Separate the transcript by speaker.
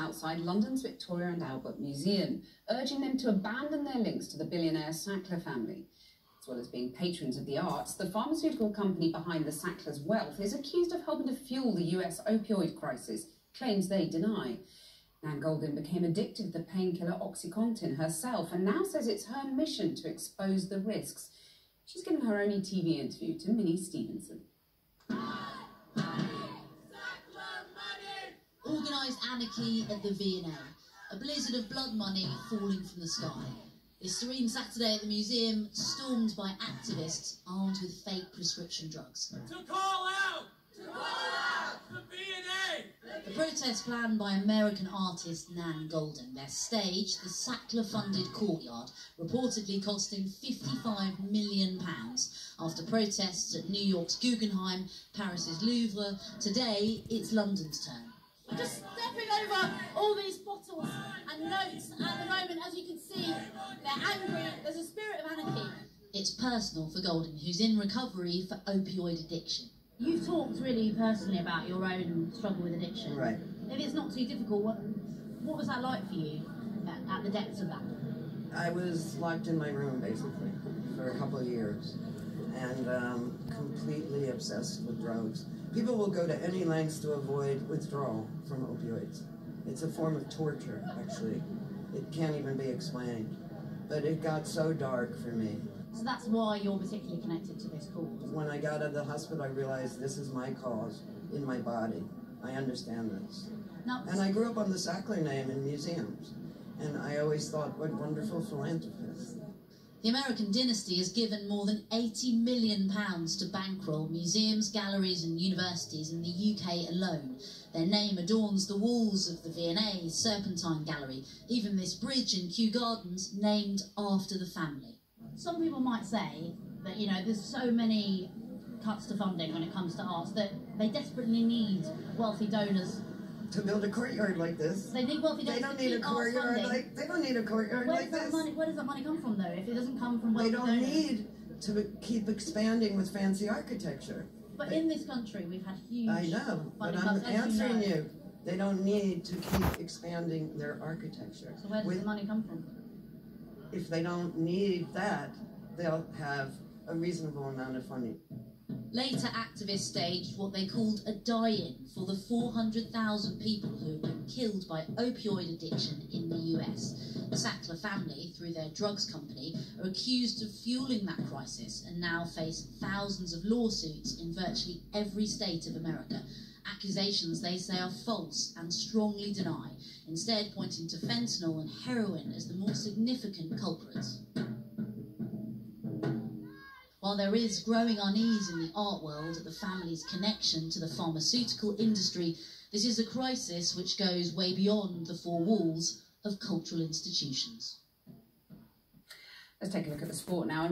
Speaker 1: outside London's Victoria and Albert Museum, urging them to abandon their links to the billionaire Sackler family. As well as being patrons of the arts, the pharmaceutical company behind the Sacklers' wealth is accused of helping to fuel the US opioid crisis, claims they deny. Nan Goldin became addicted to the painkiller OxyContin herself and now says it's her mission to expose the risks. She's given her only TV interview to Minnie Stevenson.
Speaker 2: Organised anarchy at the V&A, a blizzard of blood money falling from the sky. This serene Saturday at the museum, stormed by activists armed with fake prescription drugs.
Speaker 3: To call out! To call out! The V&A!
Speaker 2: The protest planned by American artist Nan Goldin. Their stage, the Sackler-funded courtyard, reportedly costing £55 million after protests at New York's Guggenheim, Paris's Louvre. Today, it's London's turn.
Speaker 4: We're just stepping over all these bottles and notes at the moment. As you can see, they're angry. There's a spirit of anarchy.
Speaker 2: It's personal for Goldin, who's in recovery for opioid addiction.
Speaker 4: You've talked really personally about your own struggle with addiction.
Speaker 5: Right.
Speaker 4: If it's not too difficult, what was that like for you at the depths of that?
Speaker 5: I was locked in my room, basically, for a couple of years, and completely obsessed with drugs. People will go to any lengths to avoid withdrawal from opioids. It's a form of torture, actually. It can't even be explained. But it got so dark for me.
Speaker 4: So that's why you're particularly connected to this cause?
Speaker 5: When I got out of the hospital, I realized this is my cause in my body. I understand this.
Speaker 4: Now,
Speaker 5: and I grew up on the Sackler name in museums. And I always thought, what wonderful philanthropists.
Speaker 2: The American dynasty has given more than £80 million to bankroll museums, galleries and universities in the UK alone. Their name adorns the walls of the V&A Serpentine Gallery, even this bridge in Kew Gardens named after the family.
Speaker 4: Some people might say that, you know, there's so many cuts to funding when it comes to arts that they desperately need wealthy donors.
Speaker 5: To build a courtyard like this.
Speaker 4: They need wealthy donors.
Speaker 5: They don't need a courtyard like they don't need a courtyard like this.
Speaker 4: Where does that money come from, though? If it doesn't come from wealthy donors,
Speaker 5: they don't need to keep expanding with fancy architecture.
Speaker 4: But in this country, we've had huge.
Speaker 5: I know, but I'm answering you. They don't need to keep expanding their architecture.
Speaker 4: So where does the money come from?
Speaker 5: If they don't need that, they'll have a reasonable amount of funding.
Speaker 2: Later, activists staged what they called a die-in for the 400,000 people who have been killed by opioid addiction in the US. The Sackler family, through their drugs company, are accused of fueling that crisis and now face thousands of lawsuits in virtually every state of America. Accusations they say are false and strongly deny, instead pointing to fentanyl and heroin as the more significant culprits. While there is growing unease in the art world at the family's connection to the pharmaceutical industry, this is a crisis which goes way beyond the four walls of cultural institutions.
Speaker 1: Let's take a look at the sport now.